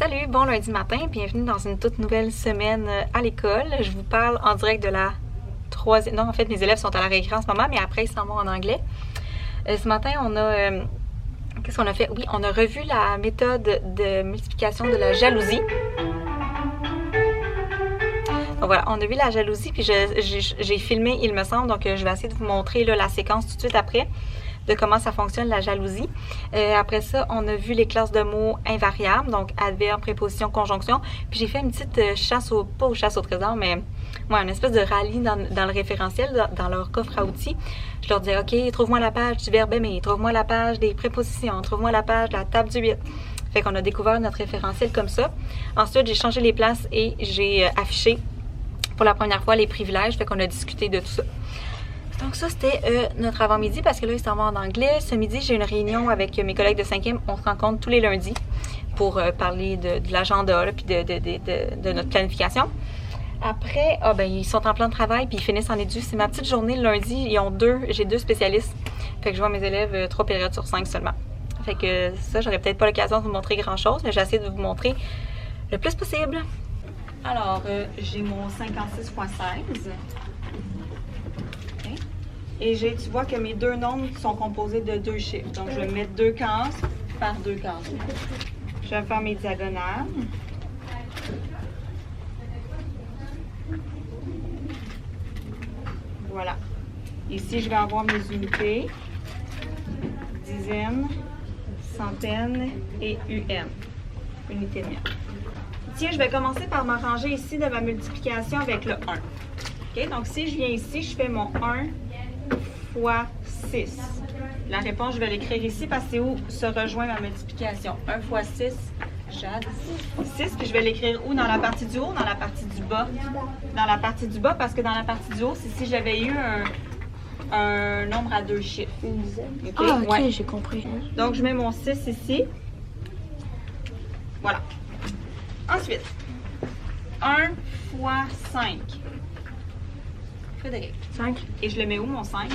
Salut, bon lundi matin, bienvenue dans une toute nouvelle semaine à l'école. Je vous parle en direct de la troisième... Non, en fait, mes élèves sont à la récré en ce moment, mais après, ils s'en vont en anglais. Ce matin, on a... Qu'est-ce qu'on a fait? Oui, on a revu la méthode de multiplication de la jalousie. Donc voilà, on a vu la jalousie, puis j'ai filmé, il me semble, donc je vais essayer de vous montrer là, la séquence tout de suite après de comment ça fonctionne la jalousie. Après ça, on a vu les classes de mots invariables, donc adverbe, préposition, conjonction. Puis j'ai fait une petite chasse au, pas aux chasse au trésor, mais ouais, une espèce de rallye dans le référentiel, dans leur coffre à outils. Je leur disais, OK, trouve-moi la page du verbe aimer, trouve-moi la page des prépositions, trouve-moi la page de la table du 8. Fait qu'on a découvert notre référentiel comme ça. Ensuite, j'ai changé les places et j'ai affiché pour la première fois les privilèges. Fait qu'on a discuté de tout ça. Donc ça, c'était notre avant-midi parce que là, ils s'en vont en anglais. Ce midi, j'ai une réunion avec mes collègues de 5e. On se rencontre tous les lundis pour parler de l'agenda puis de notre planification. Après, ils sont en plan de travail puis ils finissent en édu. C'est ma petite journée le lundi. J'ai deux spécialistes. Fait que je vois mes élèves 3 périodes sur 5 seulement. Fait que ça, j'aurais peut-être pas l'occasion de vous montrer grand-chose, mais j'essaie de vous montrer le plus possible. Alors, j'ai mon 56.16. Et tu vois que mes deux nombres sont composés de deux chiffres. Donc, je vais mettre 2 cases par 2 cases. Je vais faire mes diagonales. Voilà. Ici, je vais avoir mes unités. Dizaines, centaines et UM. Unité de mètre. Tiens, je vais commencer par m'arranger ici de ma multiplication avec le 1. OK? Donc, si je viens ici, je fais mon 1 fois 6. La réponse, je vais l'écrire ici parce que c'est où se rejoint ma multiplication. 1 fois 6, Jade. 6, puis je vais l'écrire où? Dans la partie du haut ou dans la partie du bas? Dans la partie du bas, parce que dans la partie du haut, c'est si j'avais eu un nombre à 2 chiffres. Okay? Ah, ok, ouais. J'ai compris. Donc, je mets mon 6 ici. Voilà. Ensuite, 1 fois 5. Frédéric. 5. Et je le mets où, mon 5?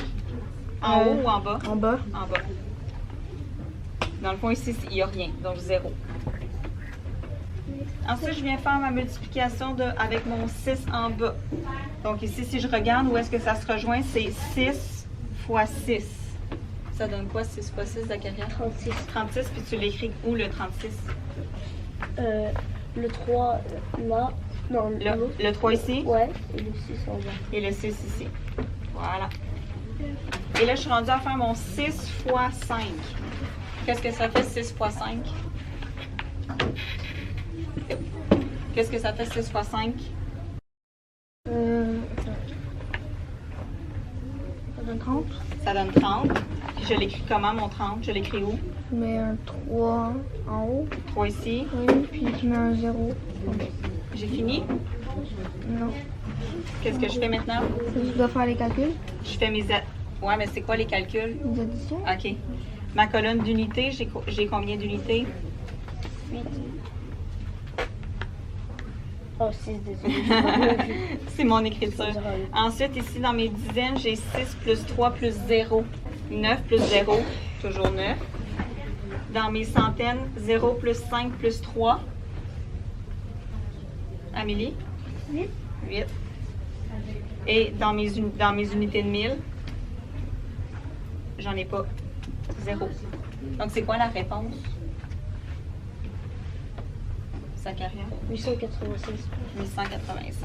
En haut ou en bas? En bas. En bas. Dans le fond, ici, il n'y a rien, donc 0. Ensuite, je viens faire ma multiplication avec mon 6 en bas. Donc ici, si je regarde où est-ce que ça se rejoint, c'est 6 fois 6. Ça donne quoi, 6 fois 6, Zacharia? 36. 36, puis tu l'écris où, le 36? Le 3, là. Non, le 3 ici? Ouais, et le 6 en bas. Et le 6 ici. Voilà. Et là, je suis rendue à faire mon 6 fois 5. Qu'est-ce que ça fait 6 fois 5? Qu'est-ce que ça fait 6 fois 5? Ça donne 30. Ça donne 30. Puis je l'écris comment, mon 30? Je l'écris où? Tu mets un 3 en haut. 3 ici. Oui, puis tu mets un 0. J'ai fini? Non. Qu'est-ce que je fais maintenant? Tu dois faire les calculs. Je fais mes... Ouais, mais c'est quoi les calculs? Les additions. OK. Ma colonne d'unités, j'ai combien d'unités? 8. Oh, 6, désolé. C'est mon écriture. Ensuite, ici, dans mes dizaines, j'ai 6 plus 3 plus 0. 9 plus 0, toujours 9. Dans mes centaines, 0 plus 5 plus 3. Amélie? 8. 8. Et dans mes unités de 1000, j'en ai pas. 0. Donc, c'est quoi la réponse? Zacharia? 886. 896.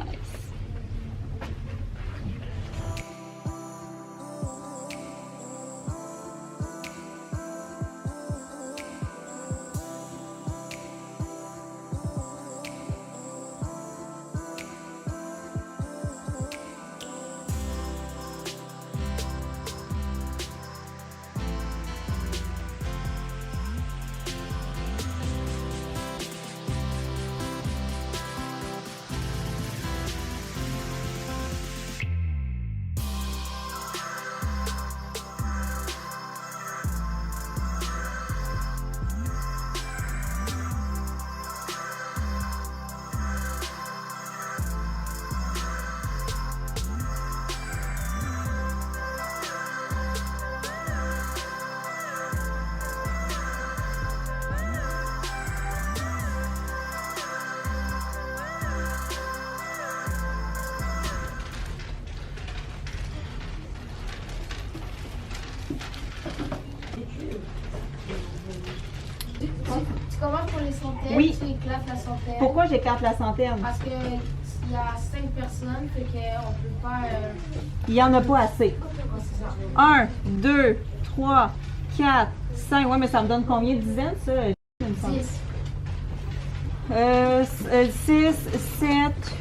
centaines, Oui. tu éclates la centaine. Pourquoi j'écarte la centaine? Parce que il y a 5 personnes, fait qu'on peut pas. Il n'y en a pas assez. Ouais, c'est ça. 1, 2, 3, 4, 5. Ouais, mais ça me donne combien de dizaines, ça? 10. 6, 7,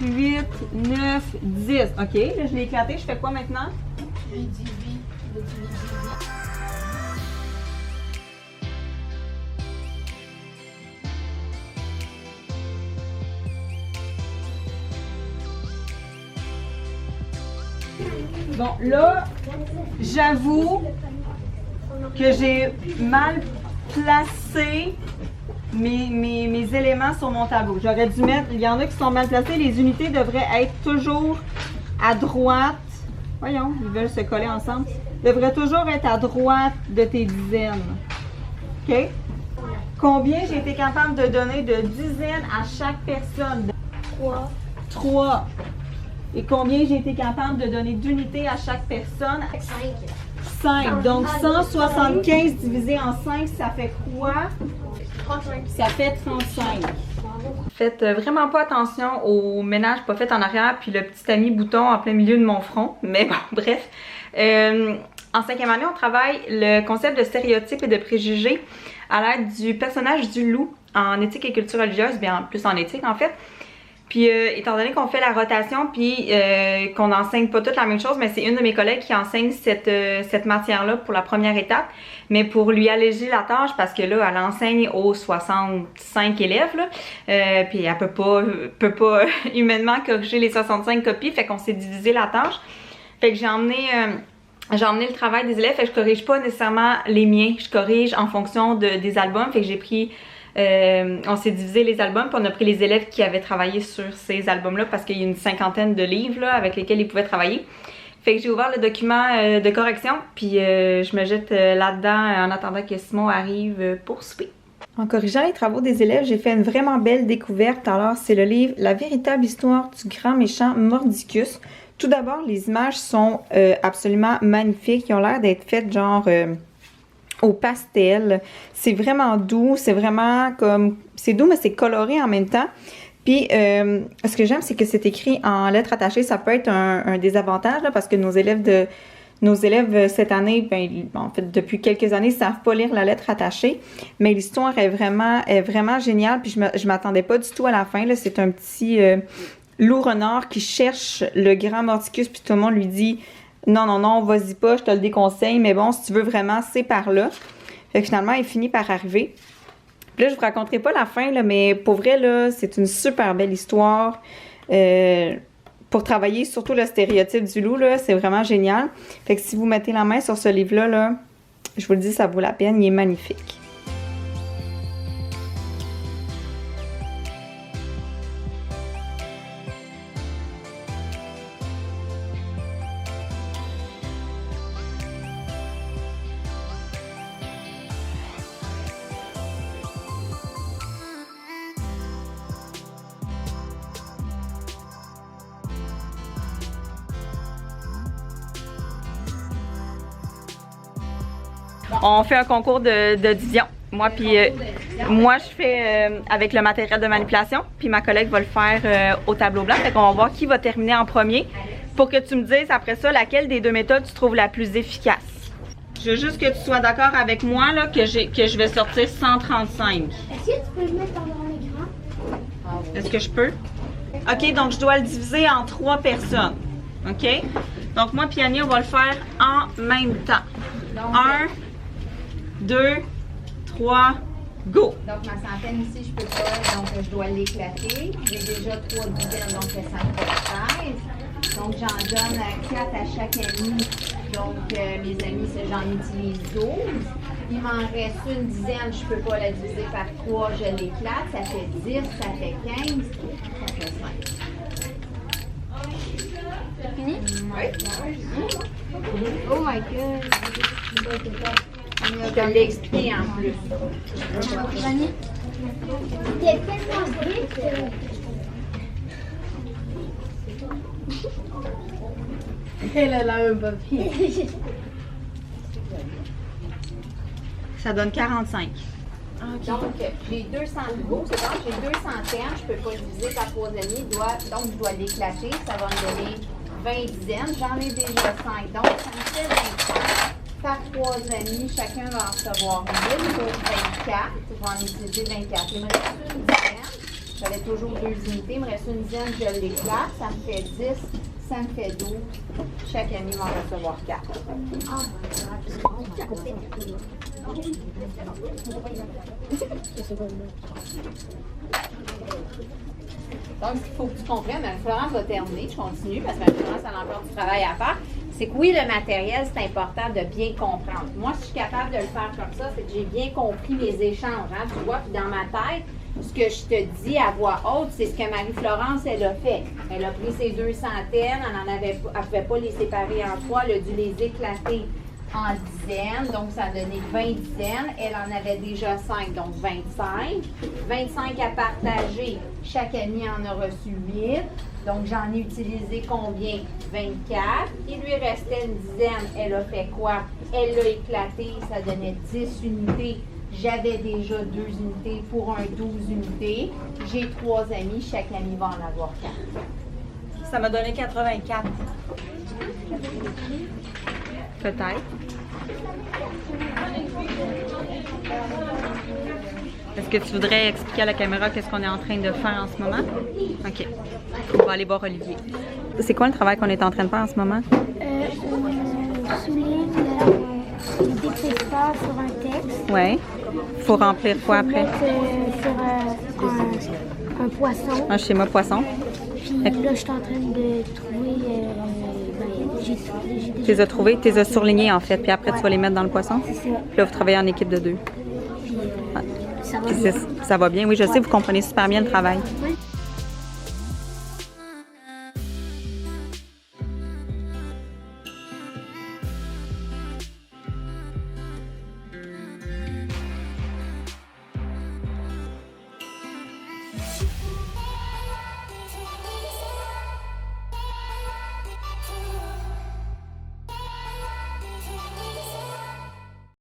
8, 9, 10. OK, là, je l'ai éclaté. Je fais quoi maintenant? Le divis. Bon, là, j'avoue que j'ai mal placé mes éléments sur mon tableau. J'aurais dû mettre, il y en a qui sont mal placés, les unités devraient être toujours à droite. Voyons, ils veulent se coller ensemble. Devraient toujours être à droite de tes dizaines. OK? Combien j'ai été capable de donner de dizaines à chaque personne? 3. 3. Et combien j'ai été capable de donner d'unités à chaque personne? 5. 5. Donc 175 divisé en 5, ça fait quoi? 35. Ça fait 35. Faites vraiment pas attention au ménage pas fait en arrière puis le petit ami bouton en plein milieu de mon front. Mais bon, bref. En 5e année, on travaille le concept de stéréotypes et de préjugés à l'aide du personnage du loup en éthique et culture religieuse, bien plus en éthique en fait. Puis étant donné qu'on fait la rotation puis qu'on n'enseigne pas toute la même chose, mais c'est une de mes collègues qui enseigne cette matière-là pour la première étape. Mais pour lui alléger la tâche, parce que là, elle enseigne aux 65 élèves, là, puis elle peut pas humainement corriger les 65 copies, fait qu'on s'est divisé la tâche. Fait que j'ai emmené le travail des élèves, fait que je corrige pas nécessairement les miens, je corrige en fonction des albums, fait que j'ai pris... on s'est divisé les albums puis on a pris les élèves qui avaient travaillé sur ces albums-là parce qu'il y a une 50aine de livres là, avec lesquels ils pouvaient travailler. Fait que j'ai ouvert le document de correction puis je me jette là-dedans en attendant que Simon arrive pour souper. En corrigeant les travaux des élèves, j'ai fait une vraiment belle découverte. Alors, c'est le livre « La véritable histoire du grand méchant Mordicus ». Tout d'abord, les images sont absolument magnifiques. Ils ont l'air d'être faites genre... au pastel. C'est vraiment doux, c'est vraiment comme... C'est doux, mais c'est coloré en même temps. Puis, ce que j'aime, c'est que c'est écrit en lettres attachées. Ça peut être un désavantage, là, parce que nos élèves cette année, ben, en fait, depuis quelques années, ne savent pas lire la lettre attachée. Mais l'histoire est vraiment géniale. Puis, je m'attendais pas du tout à la fin. C'est un petit loup renard qui cherche le grand Mordicus. Puis, tout le monde lui dit... Non, vas-y pas, je te le déconseille, mais bon, si tu veux vraiment, c'est par là. Fait que finalement, il finit par arriver. Puis là, je vous raconterai pas la fin, là, mais pour vrai, là, c'est une super belle histoire. Pour travailler surtout le stéréotype du loup, là, c'est vraiment génial. Fait que si vous mettez la main sur ce livre-là, là, je vous le dis, ça vaut la peine, il est magnifique. On fait un concours de division. Moi, je fais avec le matériel de manipulation, puis ma collègue va le faire au tableau blanc. Fait qu'on va voir qui va terminer en premier pour que tu me dises après ça laquelle des deux méthodes tu trouves la plus efficace. Je veux juste que tu sois d'accord avec moi là, que je vais sortir 135. Est-ce que tu peux le mettre dans mon écran? Est-ce que je peux? OK, donc je dois le diviser en 3 personnes. OK? Donc moi et Annie, on va le faire en même temps. 1, 2, 3, go! Donc ma centaine ici, je peux pas, donc je dois l'éclater. J'ai déjà 3 dizaines, donc c'est 5 pour 16. Donc j'en donne 4 à chaque ami. Donc mes amis, j'en utilise 12. Il m'en reste une dizaine, je peux pas la diviser par 3, je l'éclate. Ça fait 10, ça fait 15, ça fait 5. Fini? Oui. Oh my god. Je te l'ai expliqué en plus. Vanny? T'es tellement vite. Elle a un papier. Ça donne 45. OK. Donc, j'ai 200 niveaux, c'est bon, j'ai 200 termes, je ne peux pas diviser par 3,5, donc je dois l'éclater, ça va me donner 20 dizaines, j'en ai déjà 5, donc ça me fait 25. Par 3 amis, chacun va en recevoir 1000 pour 24, je vais en utiliser 24. Il me reste une dizaine, j'avais toujours 2 unités, il me reste une dizaine, je l'éclate, ça me fait 10, ça me fait 12, chaque ami va en recevoir 4. Donc, ce qu'il faut que tu comprennes, Florence va terminer, je continue, parce que Florence a encore du travail à faire, c'est que oui, le matériel, c'est important de bien comprendre. Moi, si je suis capable de le faire comme ça, c'est que j'ai bien compris les échanges, hein, tu vois, puis dans ma tête, ce que je te dis à voix haute, c'est ce que Marie-Florence, elle a fait. Elle a pris ses 2 centaines, elle ne pouvait pas les séparer en 3, elle a dû les éclater en dizaines, donc ça a donné 20 dizaines. Elle en avait déjà 5, donc 25. 25 à partager, chaque ami en a reçu 8. Donc j'en ai utilisé combien? 24. Il lui restait une dizaine. Elle a fait quoi? Elle l'a éclaté, ça donnait 10 unités. J'avais déjà 2 unités pour un 12 unités. J'ai 3 amis, chaque ami va en avoir 4. Ça m'a donné 84. Peut-être. Est-ce que tu voudrais expliquer à la caméra qu'est-ce qu'on est en train de faire en ce moment? OK. On va aller voir Olivier. C'est quoi le travail qu'on est en train de faire en ce moment? On souligne l'idée que c'est pas sur un texte. Oui. Il faut remplir quoi après? Mettre sur un poisson. Un schéma poisson. Puis là, je suis en train de trouver. J'ai Tu les as trouvés, tu les as surlignés en fait, puis après tu vas les mettre dans le poisson. C'est ça. Puis là, vous travaillez en équipe de 2. Puis ça va Puis bien. ça va bien, oui, je sais, vous comprenez super bien le travail. Oui.